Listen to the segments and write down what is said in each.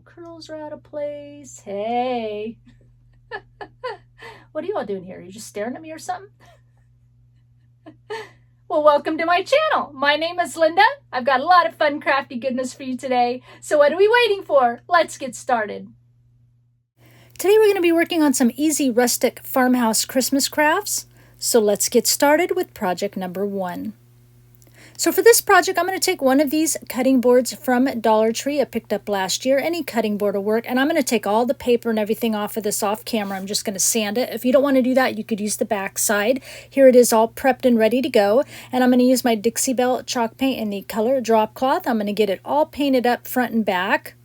little curls are out of place. Hey. What are you all doing here? You just staring at me or something? Well, welcome to my channel. My name is Linda. I've got a lot of fun, crafty goodness for you today. So what are we waiting for? Let's get started. Today we're going to be working on some easy rustic farmhouse Christmas crafts. So let's get started with project number 1. So for this project, I'm going to take one of these cutting boards from Dollar Tree I picked up last year. Any cutting board will work. And I'm going to take all the paper and everything off of this off camera. I'm just going to sand it. If you don't want to do that, you could use the back side. Here it is all prepped and ready to go. And I'm going to use my Dixie Belle chalk paint in the color drop cloth. I'm going to get it all painted up front and back.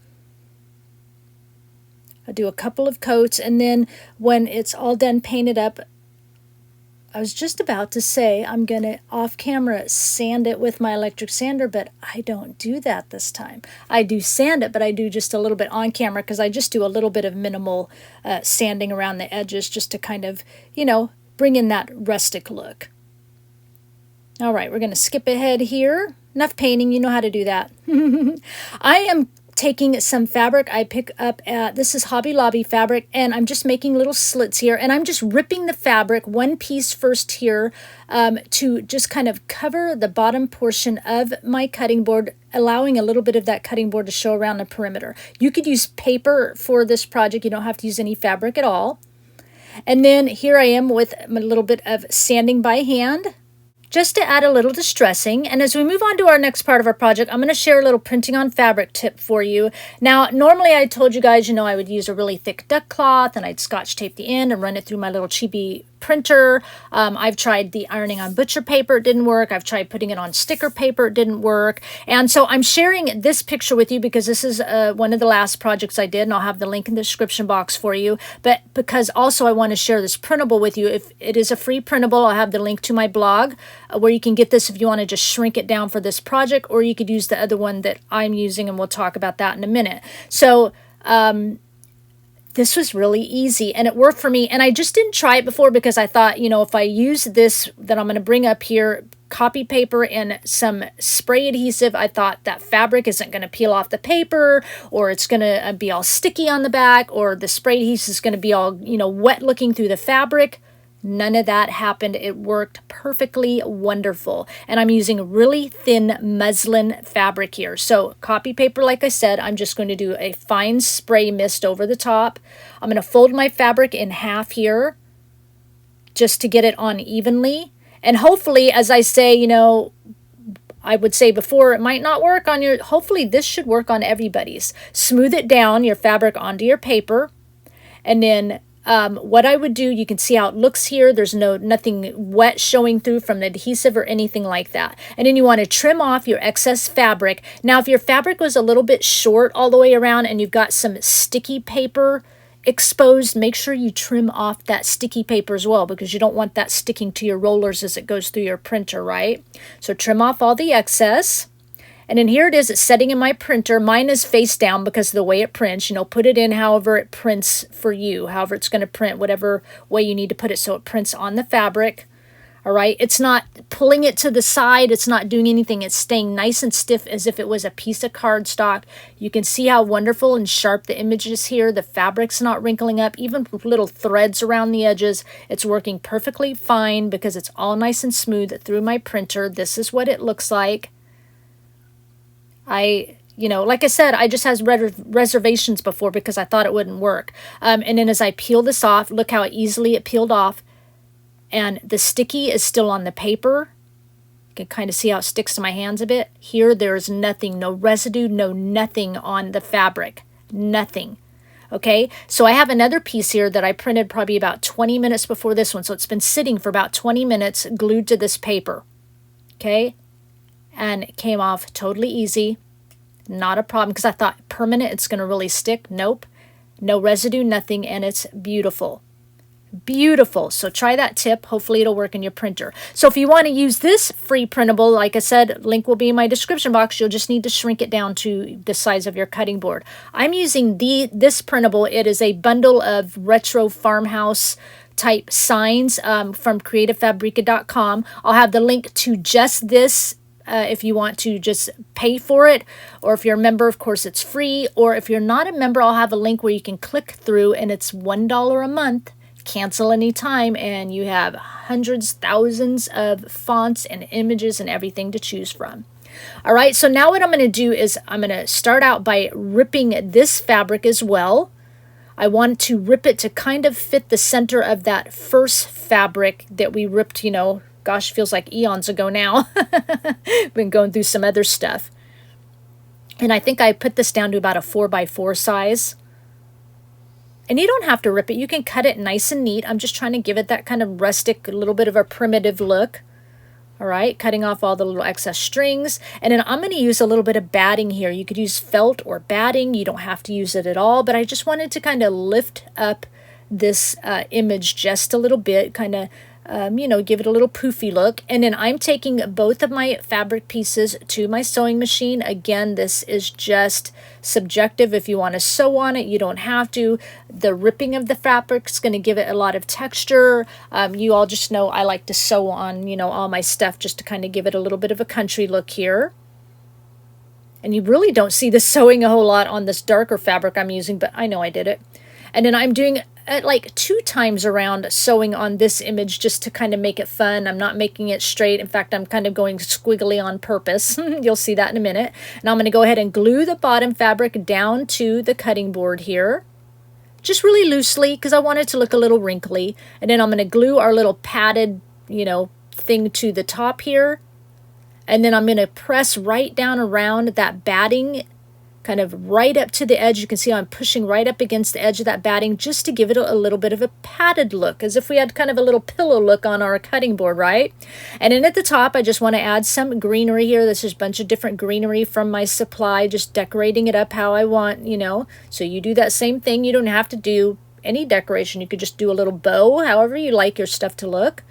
I'll do a couple of coats, and then when it's all done painted up, I was just about to say I'm going to off camera sand it with my electric sander, but I don't do that this time. I do sand it, but I do just a little bit on camera because I just do a little bit of minimal sanding around the edges just to kind of, bring in that rustic look. All right, we're going to skip ahead here. Enough painting, you know how to do that. I am taking some fabric I pick up at, this is Hobby Lobby fabric, and I'm just making little slits here, and I'm just ripping the fabric one piece first here to just kind of cover the bottom portion of my cutting board, allowing a little bit of that cutting board to show around the perimeter. You could use paper for this project. You don't have to use any fabric at all. And then here I am with a little bit of sanding by hand, just to add a little distressing. And as we move on to our next part of our project, I'm going to share a little printing on fabric tip for you. Now, normally I told you guys, I would use a really thick duck cloth and I'd scotch tape the end and run it through my little cheapy printer. I've tried the ironing on butcher paper, it didn't work. I've tried putting it on sticker paper, it didn't work. And so I'm sharing this picture with you because this is one of the last projects I did, and I'll have the link in the description box for you. But because also I want to share this printable with you. If it is a free printable, I'll have the link to my blog where you can get this if you want to just shrink it down for this project, or you could use the other one that I'm using, and we'll talk about that in a minute. So this was really easy and it worked for me. And I just didn't try it before because I thought, if I use this that I'm going to bring up here, copy paper and some spray adhesive, I thought that fabric isn't going to peel off the paper, or it's going to be all sticky on the back, or the spray adhesive is going to be all, wet looking through the fabric. None of that happened. It worked perfectly wonderful. And I'm using really thin muslin fabric here. So copy paper, like I said, I'm just going to do a fine spray mist over the top. I'm going to fold my fabric in half here just to get it on evenly. And hopefully, as I say, I would say before, it might not work on your, hopefully this should work on everybody's. Smooth it down, your fabric onto your paper, and then what I would do, you can see how it looks here. There's nothing wet showing through from the adhesive or anything like that. And then you want to trim off your excess fabric. Now, if your fabric was a little bit short all the way around and you've got some sticky paper exposed, make sure you trim off that sticky paper as well, because you don't want that sticking to your rollers as it goes through your printer, right? So trim off all the excess. And then here it is, it's setting in my printer. Mine is face down because of the way it prints. Put it in however it prints for you, however it's going to print, whatever way you need to put it so it prints on the fabric. All right, it's not pulling it to the side. It's not doing anything. It's staying nice and stiff as if it was a piece of cardstock. You can see how wonderful and sharp the image is here. The fabric's not wrinkling up, even with little threads around the edges. It's working perfectly fine because it's all nice and smooth through my printer. This is what it looks like. Like I said, I just had reservations before because I thought it wouldn't work. And then as I peel this off, look how easily it peeled off. And the sticky is still on the paper. You can kind of see how it sticks to my hands a bit. Here, there's nothing, no residue, nothing on the fabric. Nothing. Okay, so I have another piece here that I printed probably about 20 minutes before this one. So it's been sitting for about 20 minutes glued to this paper. Okay. And it came off totally easy. Not a problem, because I thought permanent, it's going to really stick. Nope. No residue, nothing, and it's beautiful. Beautiful. So try that tip. Hopefully it'll work in your printer. So if you want to use this free printable, like I said, link will be in my description box. You'll just need to shrink it down to the size of your cutting board. I'm using this printable. It is a bundle of retro farmhouse type signs from creativefabrica.com. I'll have the link to just this if you want to just pay for it, or if you're a member, of course, it's free. Or if you're not a member, I'll have a link where you can click through, and it's $1 a month. Cancel anytime, and you have hundreds, thousands of fonts and images and everything to choose from. All right, so now what I'm going to do is I'm going to start out by ripping this fabric as well. I want to rip it to kind of fit the center of that first fabric that we ripped, you know, gosh, feels like eons ago now. Been going through some other stuff. And I think I put this down to about a 4x4 size. And you don't have to rip it. You can cut it nice and neat. I'm just trying to give it that kind of rustic, a little bit of a primitive look. All right, cutting off all the little excess strings. And then I'm going to use a little bit of batting here. You could use felt or batting. You don't have to use it at all. But I just wanted to kind of lift up this image just a little bit, kind of you know, give it a little poofy look. And then I'm taking both of my fabric pieces to my sewing machine. Again, this is just subjective. If you want to sew on it, you don't have to. The ripping of the fabric is going to give it a lot of texture. You all just know I like to sew on, you know, all my stuff just to kind of give it a little bit of a country look here. And you really don't see the sewing a whole lot on this darker fabric I'm using, but I know I did it. And then I'm doing like 2 times around sewing on this image just to kind of make it fun. I'm not making it straight. In fact, I'm kind of going squiggly on purpose. You'll see that in a minute. And I'm going to go ahead and glue the bottom fabric down to the cutting board here. Just really loosely because I want it to look a little wrinkly. And then I'm going to glue our little padded, you know, thing to the top here. And then I'm going to press right down around that batting, kind of right up to the edge. You can see I'm pushing right up against the edge of that batting just to give it a little bit of a padded look, as if we had kind of a little pillow look on our cutting board, right? And then at the top, I just want to add some greenery here. This is a bunch of different greenery from my supply, just decorating it up how I want, you know. So you do that same thing. You don't have to do any decoration. You could just do a little bow, however you like your stuff to look.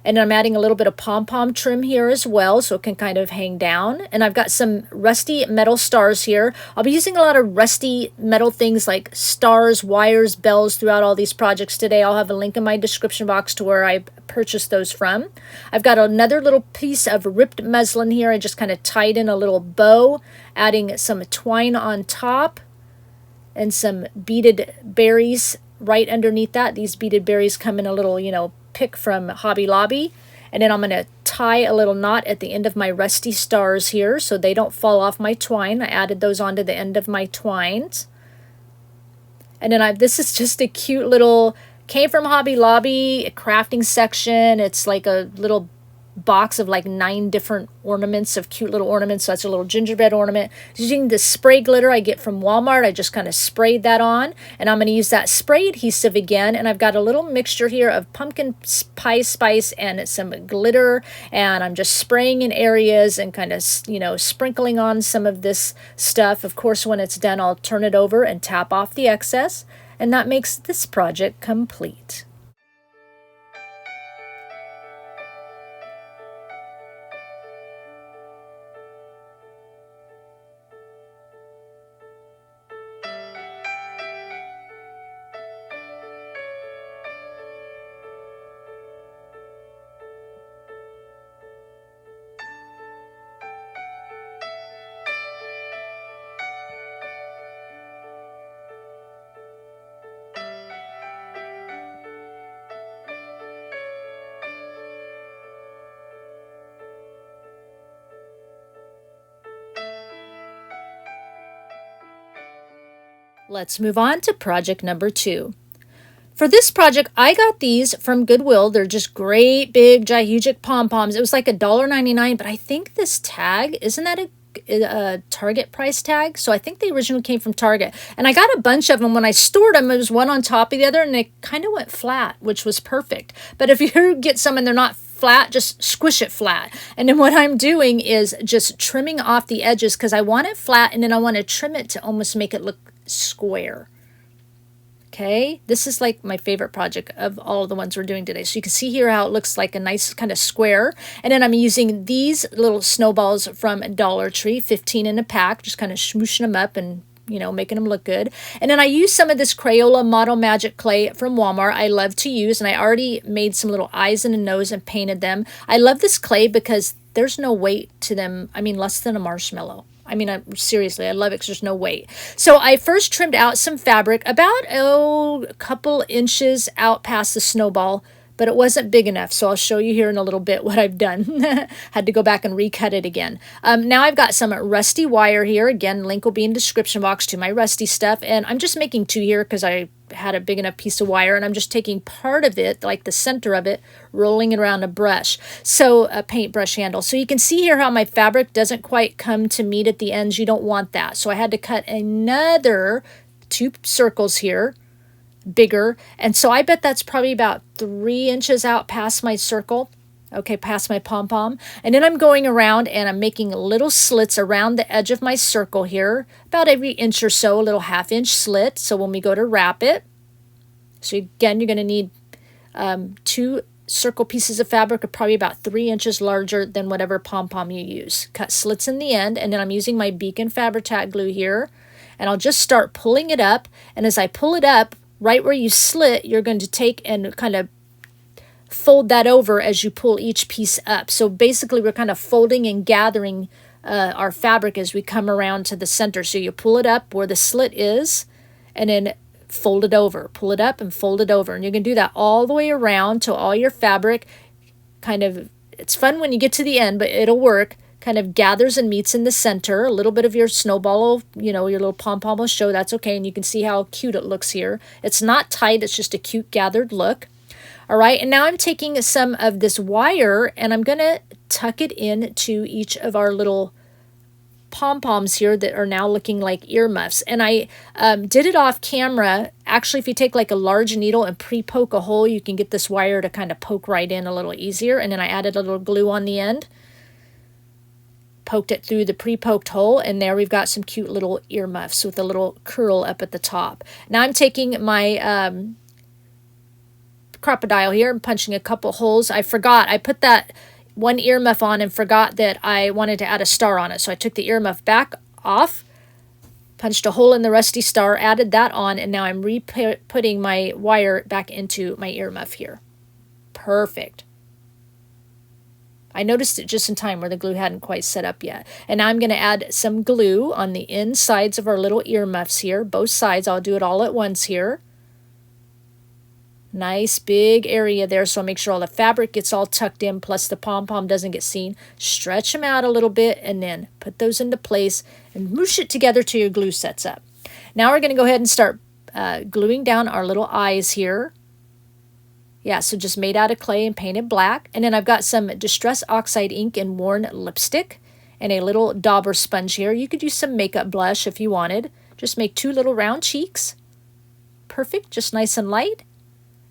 And I'm adding a little bit of pom-pom trim here as well, so it can kind of hang down. And I've got some rusty metal stars here. I'll be using a lot of rusty metal things like stars, wires, bells throughout all these projects today. I'll have a link in my description box to where I purchased those from. I've got another little piece of ripped muslin here. I just kind of tied in a little bow, adding some twine on top and some beaded berries right underneath that. These beaded berries come in a little, you know, pick from Hobby Lobby. And then I'm going to tie a little knot at the end of my rusty stars here so they don't fall off my twine. I added those onto the end of my twines. And then this is just a cute little, came from Hobby Lobby, a crafting section. It's like a little box of like 9 different ornaments, of cute little ornaments. So that's a little gingerbread ornament. Using the spray glitter I get from Walmart, I just kind of sprayed that on, and I'm going to use that spray adhesive again. And I've got a little mixture here of pumpkin pie spice and some glitter, and I'm just spraying in areas and kind of, you know, sprinkling on some of this stuff. Of course, when it's done, I'll turn it over and tap off the excess, and that makes this project complete. Let's move on to project number 2. For this project, I got these from Goodwill. They're just great, big, gigantic pom-poms. It was like $1.99, but I think this tag, isn't that a Target price tag? So I think they originally came from Target. And I got a bunch of them. When I stored them, it was one on top of the other, and they kind of went flat, which was perfect. But if you get some and they're not flat, just squish it flat. And then what I'm doing is just trimming off the edges because I want it flat, and then I want to trim it to almost make it look square. Okay, this is like my favorite project of all of the ones we're doing today. So you can see here how it looks like a nice kind of square. And then I'm using these little snowballs from Dollar Tree, 15 in a pack, just kind of smooshing them up and, you know, making them look good. And then I use some of this Crayola Model Magic clay from Walmart. I love to use, and I already made some little eyes and a nose and painted them. I love this clay because there's no weight to them. I mean, less than a marshmallow. I mean, seriously, I love it because there's no weight. So I first trimmed out some fabric about, a couple inches out past the snowball, but it wasn't big enough. So I'll show you here in a little bit what I've done. Had to go back and recut it again. Now I've got some rusty wire here. Again, link will be in description box to my rusty stuff. And I'm just making 2 here because I had a big enough piece of wire, and I'm just taking part of it, like the center of it, rolling it around a brush. So a paintbrush handle. So you can see here how my fabric doesn't quite come to meet at the ends. You don't want that. So I had to cut another 2 circles here, bigger, and so I bet that's probably about 3 inches out past my circle, okay, past my pom-pom. And then I'm going around and I'm making little slits around the edge of my circle here, about every inch or so, a little 1/2 inch slit. So when we go to wrap it, so again, you're going to need 2 circle pieces of fabric are probably about 3 inches larger than whatever pom-pom you use. Cut slits in the end, and then I'm using my Beacon Fabri-Tac glue here, and I'll just start pulling it up. And as I pull it up, right where you slit, you're going to take and kind of fold that over as you pull each piece up. So basically we're kind of folding and gathering our fabric as we come around to the center. So you pull it up where the slit is, and then fold it over. Pull it up and fold it over. And you can do that all the way around till all your fabric kind of, it's fun when you get to the end, but it'll work, kind of gathers and meets in the center. A little bit of your snowball, you know, your little pom-pom will show. That's okay. And you can see how cute it looks here. It's not tight. It's just a cute gathered look. All right. And now I'm taking some of this wire and I'm going to tuck it into each of our little pom-poms here that are now looking like earmuffs. And I did it off camera. Actually, if you take like a large needle and pre-poke a hole, you can get this wire to kind of poke right in a little easier. And then I added a little glue on the end. Poked it through the pre-poked hole, and there we've got some cute little earmuffs with a little curl up at the top. Now I'm taking my crocodile here and punching a couple holes. I forgot, I put that one earmuff on and forgot that I wanted to add a star on it. So I took the earmuff back off, punched a hole in the rusty star, added that on, and now I'm putting my wire back into my earmuff here. Perfect. I noticed it just in time where the glue hadn't quite set up yet. And now I'm going to add some glue on the insides of our little earmuffs here. Both sides. I'll do it all at once here. Nice big area there, so I'll make sure all the fabric gets all tucked in, plus the pom-pom doesn't get seen. Stretch them out a little bit and then put those into place and moosh it together till your glue sets up. Now we're going to go ahead and start gluing down our little eyes here. Yeah, so just made out of clay and painted black. And then I've got some Distress Oxide ink and worn lipstick and a little dauber sponge here. You could use some makeup blush if you wanted. Just make 2 little round cheeks. Perfect, just nice and light.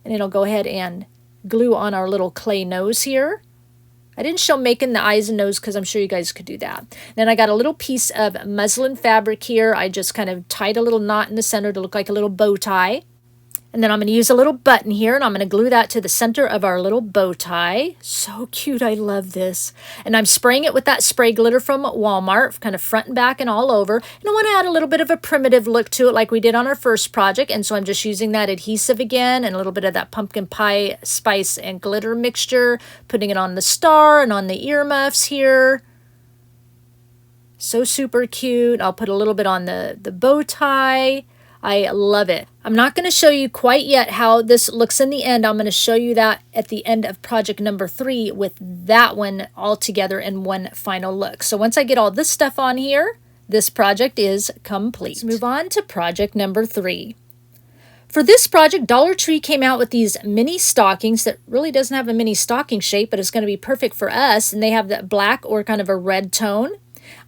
And then I'll go ahead and glue on our little clay nose here. I didn't show making the eyes and nose because I'm sure you guys could do that. Then I got a little piece of muslin fabric here. I just kind of tied a little knot in the center to look like a little bow tie. And then I'm going to use a little button here, and I'm going to glue that to the center of our little bow tie. So cute. I love this. And I'm spraying it with that spray glitter from Walmart, kind of front and back and all over. And I want to add a little bit of a primitive look to it like we did on our first project. And so I'm just using that adhesive again and a little bit of that pumpkin pie spice and glitter mixture, putting it on the star and on the earmuffs here. So super cute. I'll put a little bit on the bow tie. I love it. I'm not going to show you quite yet how this looks in the end. I'm going to show you that at the end of project number 3 with that one all together in one final look. So once I get all this stuff on here, this project is complete. Let's move on to project number 3. For this project, Dollar Tree came out with these mini stockings that really doesn't have a mini stocking shape, but it's going to be perfect for us. And they have that black or kind of a red tone.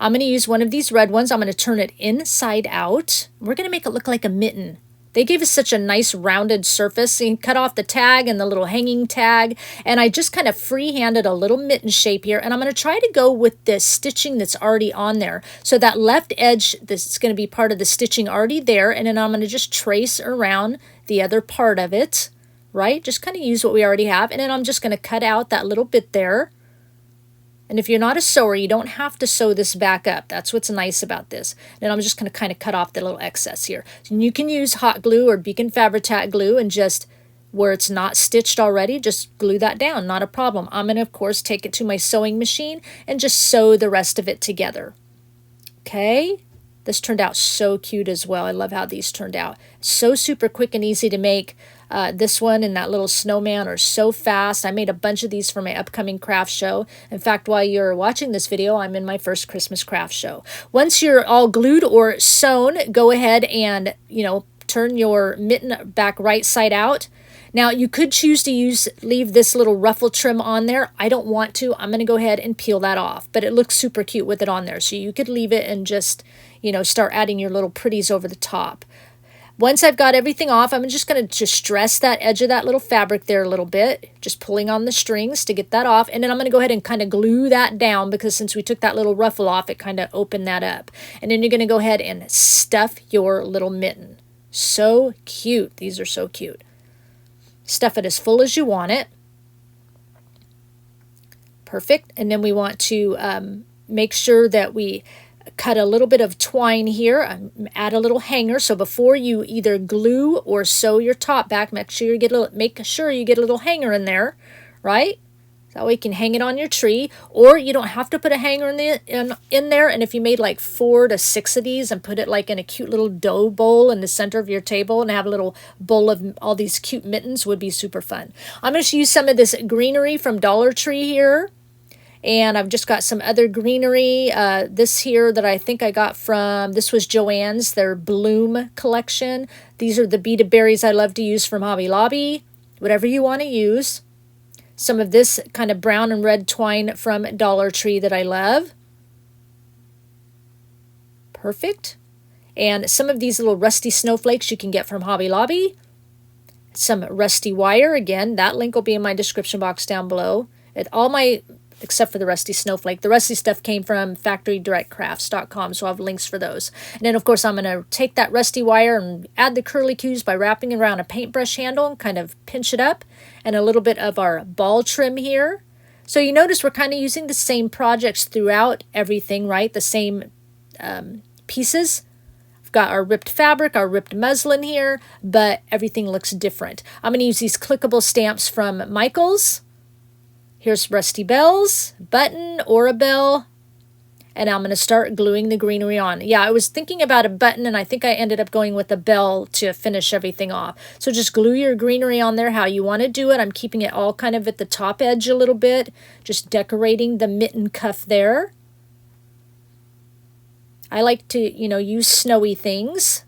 I'm going to use one of these red ones. I'm going to turn it inside out. We're going to make it look like a mitten. They gave us such a nice rounded surface. So you can cut off the tag and the little hanging tag. And I just kind of free-handed a little mitten shape here. And I'm going to try to go with the stitching that's already on there. So that left edge, this is going to be part of the stitching already there. And then I'm going to just trace around the other part of it, right? Just kind of use what we already have. And then I'm just going to cut out that little bit there. And if you're not a sewer, you don't have to sew this back up. That's what's nice about this. Then I'm just going to kind of cut off the little excess here. And you can use hot glue or Beacon Fabri-Tac glue and just where it's not stitched already, just glue that down, not a problem. I'm going to, of course, take it to my sewing machine and just sew the rest of it together. Okay, this turned out so cute as well. I love how these turned out. So super quick and easy to make. This one and that little snowman are so fast. I made a bunch of these for my upcoming craft show. In fact, while you're watching this video, I'm in my first Christmas craft show. Once you're all glued or sewn, go ahead and, turn your mitten back right side out. Now, you could choose to leave this little ruffle trim on there. I don't want to. I'm going to go ahead and peel that off, but it looks super cute with it on there. So you could leave it and just, start adding your little pretties over the top. Once I've got everything off, I'm just going to stress that edge of that little fabric there a little bit, just pulling on the strings to get that off. And then I'm going to go ahead and kind of glue that down because since we took that little ruffle off, it kind of opened that up. And then you're going to go ahead and stuff your little mitten. So cute. These are so cute. Stuff it as full as you want it. Perfect. And then we want to make sure that we cut a little bit of twine here, add a little hanger. So before you either glue or sew your top back, make sure you get a little hanger in there, right? That way you can hang it on your tree, or you don't have to put a hanger in there. And if you made like 4 to 6 of these and put it like in a cute little dough bowl in the center of your table and have a little bowl of all these cute mittens, would be super fun. I'm going to use some of this greenery from Dollar Tree here. And I've just got some other greenery. This here that I think I got from, this was Joann's, their Bloom collection. These are the beaded berries I love to use from Hobby Lobby. Whatever you want to use. Some of this kind of brown and red twine from Dollar Tree that I love. Perfect. And some of these little rusty snowflakes you can get from Hobby Lobby. Some rusty wire. Again, that link will be in my description box down below. Except for the rusty snowflake. The rusty stuff came from factorydirectcrafts.com, so I'll have links for those. And then, of course, I'm going to take that rusty wire and add the curly cues by wrapping it around a paintbrush handle and kind of pinch it up. And a little bit of our ball trim here. So you notice we're kind of using the same projects throughout everything, right? The same pieces. We've got our ripped fabric, our ripped muslin here, but everything looks different. I'm going to use these clickable stamps from Michaels. Here's Rusty Bells, button or a bell, and I'm going to start gluing the greenery on. Yeah, I was thinking about a button, and I think I ended up going with a bell to finish everything off. So just glue your greenery on there how you want to do it. I'm keeping it all kind of at the top edge a little bit, just decorating the mitten cuff there. I like to, use snowy things.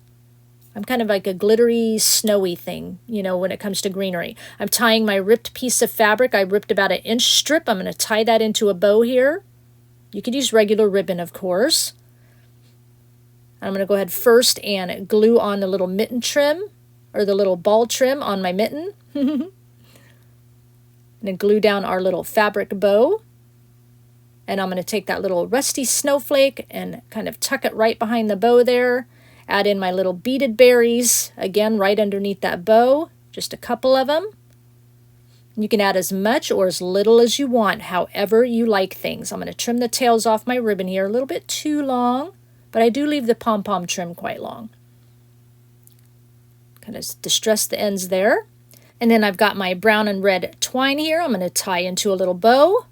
I'm kind of like a glittery, snowy thing, when it comes to greenery. I'm tying my ripped piece of fabric. I ripped about an inch strip. I'm going to tie that into a bow here. You could use regular ribbon, of course. I'm going to go ahead first and glue on the little mitten trim, or the little ball trim on my mitten. And then glue down our little fabric bow. And I'm going to take that little rusty snowflake and kind of tuck it right behind the bow there. Add in my little beaded berries, again, right underneath that bow, just a couple of them. You can add as much or as little as you want, however you like things. I'm going to trim the tails off my ribbon here, a little bit too long, but I do leave the pom-pom trim quite long. Kind of distress the ends there. And then I've got my brown and red twine here. I'm going to tie into a little bow.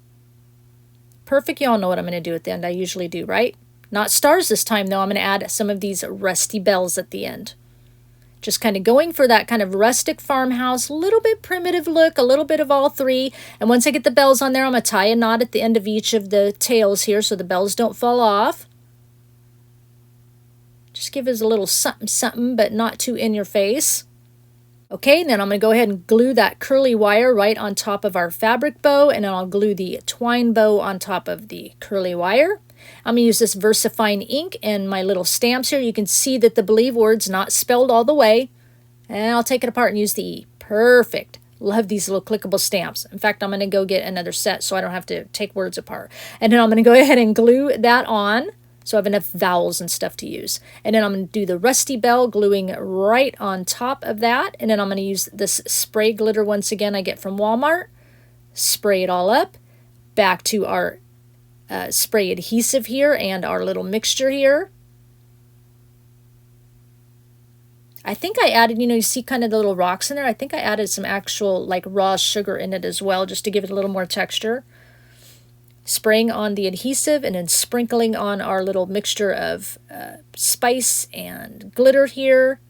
Perfect. You all know what I'm going to do at the end. I usually do, right? Not stars this time, though. I'm going to add some of these rusty bells at the end. Just kind of going for that kind of rustic farmhouse, little bit primitive look, a little bit of all three. And once I get the bells on there, I'm going to tie a knot at the end of each of the tails here so the bells don't fall off. Just give us a little something, something, but not too in your face. Okay, and then I'm going to go ahead and glue that curly wire right on top of our fabric bow, and then I'll glue the twine bow on top of the curly wire. I'm going to use this VersaFine ink and my little stamps here. You can see that the Believe word's not spelled all the way. And I'll take it apart and use the E. Perfect. Love these little clickable stamps. In fact, I'm going to go get another set so I don't have to take words apart. And then I'm going to go ahead and glue that on so I have enough vowels and stuff to use. And then I'm going to do the rusty bell, gluing right on top of that. And then I'm going to use this spray glitter once again I get from Walmart. Spray it all up. Back to our spray adhesive here and our little mixture here. I think I added, you see kind of the little rocks in there. I think I added some actual like raw sugar in it as well, just to give it a little more texture. Spraying on the adhesive and then sprinkling on our little mixture of spice and glitter here.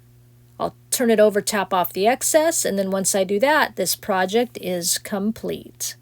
I'll turn it over, tap off the excess, and then once I do that, this project is complete.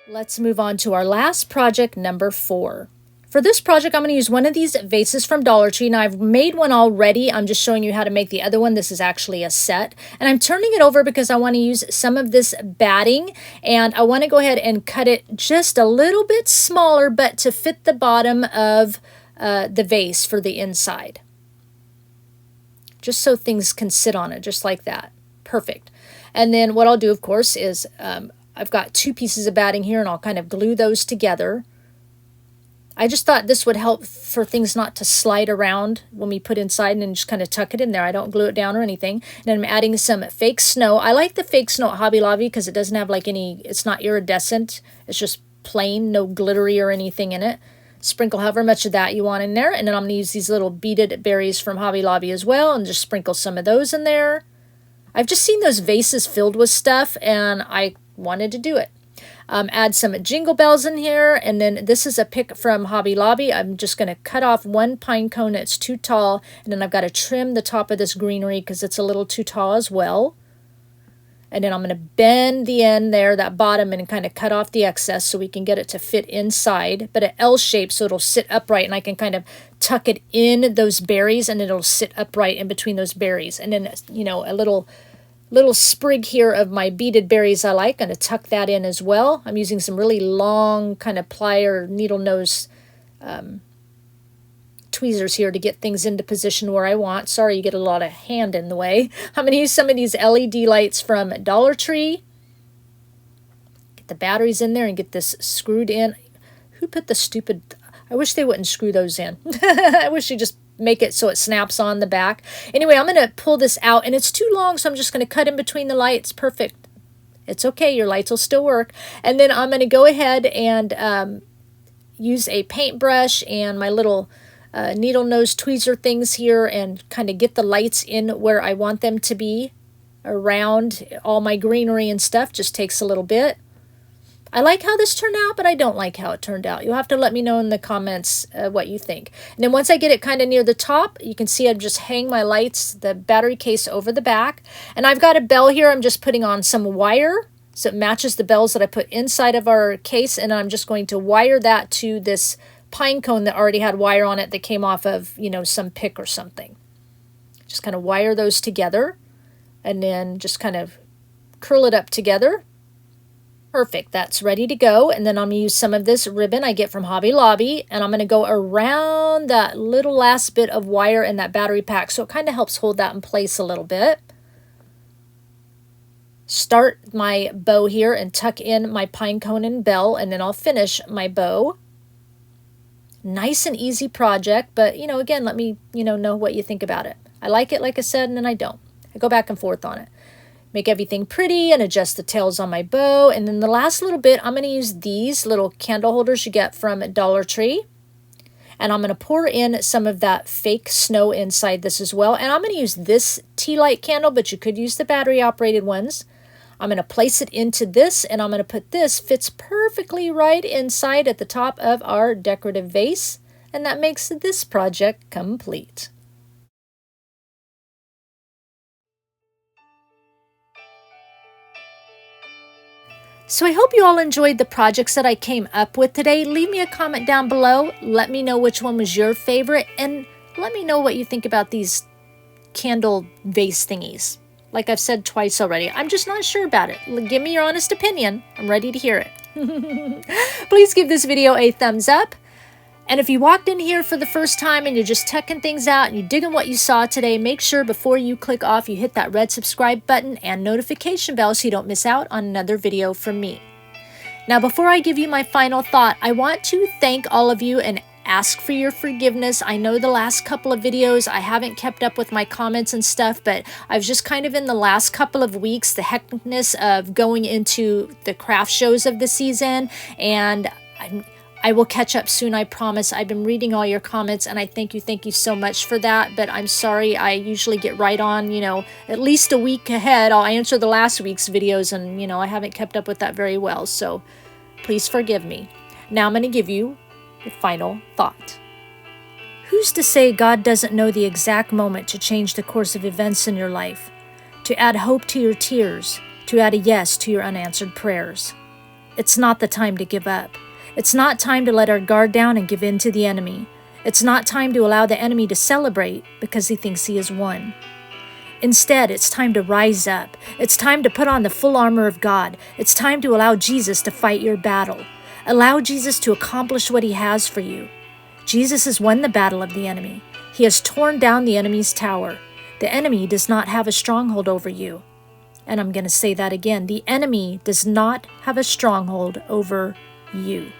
Let's move on to our last project, number 4. For this project, I'm going to use one of these vases from Dollar Tree. Now, I've made one already. I'm just showing you how to make the other one. This is actually a set. And I'm turning it over because I want to use some of this batting. And I want to go ahead and cut it just a little bit smaller, but to fit the bottom of the vase for the inside. Just so things can sit on it, just like that. Perfect. And then what I'll do, of course, is I've got 2 pieces of batting here, and I'll kind of glue those together. I just thought this would help for things not to slide around when we put inside, and then just kind of tuck it in there. I don't glue it down or anything. And then I'm adding some fake snow. I like the fake snow at Hobby Lobby because it doesn't have like it's not iridescent. It's just plain, no glittery or anything in it. Sprinkle however much of that you want in there. And then I'm going to use these little beaded berries from Hobby Lobby as well, and just sprinkle some of those in there. I've just seen those vases filled with stuff, and I wanted to do it. Add some jingle bells in here, and then this is a pick from Hobby Lobby. I'm just going to cut off one pine cone that's too tall, and then I've got to trim the top of this greenery because it's a little too tall as well. And then I'm going to bend the end there, that bottom, and kind of cut off the excess so we can get it to fit inside, but an L shape so it'll sit upright, and I can kind of tuck it in those berries, and it'll sit upright in between those berries. And then, a little sprig here of my beaded berries I like. I'm going to tuck that in as well. I'm using some really long kind of plier needle nose tweezers here to get things into position where I want. Sorry, you get a lot of hand in the way. I'm going to use some of these LED lights from Dollar Tree. Get the batteries in there and get this screwed in. Who put the stupid... I wish they wouldn't screw those in. I wish you just make it so it snaps on the back. Anyway, I'm going to pull this out, and it's too long, so I'm just going to cut in between the lights. Perfect. It's okay. Your lights will still work. And then I'm going to go ahead and use a paintbrush and my little needle nose tweezer things here and kind of get the lights in where I want them to be around all my greenery and stuff. Just takes a little bit. I like how this turned out, but I don't like how it turned out. You'll have to let me know in the comments what you think. And then once I get it kind of near the top, you can see I just hang my lights, the battery case over the back. And I've got a bell here. I'm just putting on some wire so it matches the bells that I put inside of our case. And I'm just going to wire that to this pine cone that already had wire on it that came off of, some pick or something. Just kind of wire those together and then just kind of curl it up together. Perfect. That's ready to go. And then I'm going to use some of this ribbon I get from Hobby Lobby, and I'm going to go around that little last bit of wire in that battery pack so it kind of helps hold that in place a little bit. Start my bow here and tuck in my pine cone and bell, and then I'll finish my bow. Nice and easy project, but again, let me know what you think about it. I like it, like I said, and then I don't. I go back and forth on it. Make everything pretty and adjust the tails on my bow. And then the last little bit, I'm going to use these little candle holders you get from Dollar Tree. And I'm going to pour in some of that fake snow inside this as well. And I'm going to use this tea light candle, but you could use the battery operated ones. I'm going to place it into this, and I'm going to put this, fits perfectly right inside at the top of our decorative vase. And that makes this project complete. So I hope you all enjoyed the projects that I came up with today. Leave me a comment down below. Let me know which one was your favorite, and let me know what you think about these candle vase thingies. Like I've said twice already, I'm just not sure about it. Give me your honest opinion. I'm ready to hear it. Please give this video a thumbs up. And if you walked in here for the first time and you're just checking things out and you're digging what you saw today, make sure before you click off, you hit that red subscribe button and notification bell so you don't miss out on another video from me. Now, before I give you my final thought, I want to thank all of you and ask for your forgiveness. I know the last couple of videos, I haven't kept up with my comments and stuff, but I've just kind of in the last couple of weeks, the hecticness of going into the craft shows of the season, and I will catch up soon, I promise. I've been reading all your comments, and I thank you so much for that. But I'm sorry, I usually get right on, at least a week ahead. I'll answer the last week's videos, and, I haven't kept up with that very well. So please forgive me. Now I'm going to give you the final thought. Who's to say God doesn't know the exact moment to change the course of events in your life, to add hope to your tears, to add a yes to your unanswered prayers? It's not the time to give up. It's not time to let our guard down and give in to the enemy. It's not time to allow the enemy to celebrate because he thinks he has won. Instead, it's time to rise up. It's time to put on the full armor of God. It's time to allow Jesus to fight your battle. Allow Jesus to accomplish what he has for you. Jesus has won the battle of the enemy. He has torn down the enemy's tower. The enemy does not have a stronghold over you. And I'm going to say that again. The enemy does not have a stronghold over you.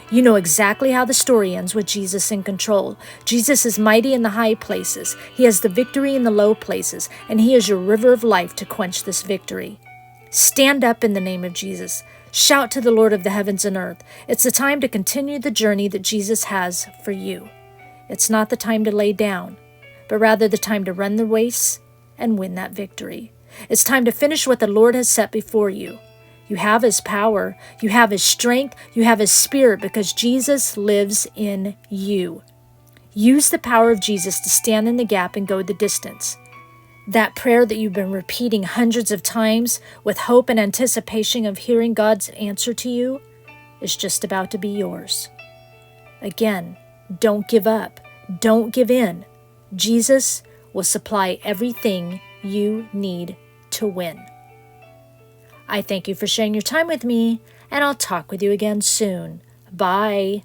You know exactly how the story ends with Jesus in control. Jesus is mighty in the high places. He has the victory in the low places, and he is your river of life to quench this victory. Stand up in the name of Jesus. Shout to the Lord of the heavens and earth. It's the time to continue the journey that Jesus has for you. It's not the time to lay down, but rather the time to run the race and win that victory. It's time to finish what the Lord has set before you. You have his power, you have his strength, you have his spirit because Jesus lives in you. Use the power of Jesus to stand in the gap and go the distance. That prayer that you've been repeating hundreds of times with hope and anticipation of hearing God's answer to you is just about to be yours. Again, don't give up. Don't give in. Jesus will supply everything you need to win. I thank you for sharing your time with me, and I'll talk with you again soon. Bye.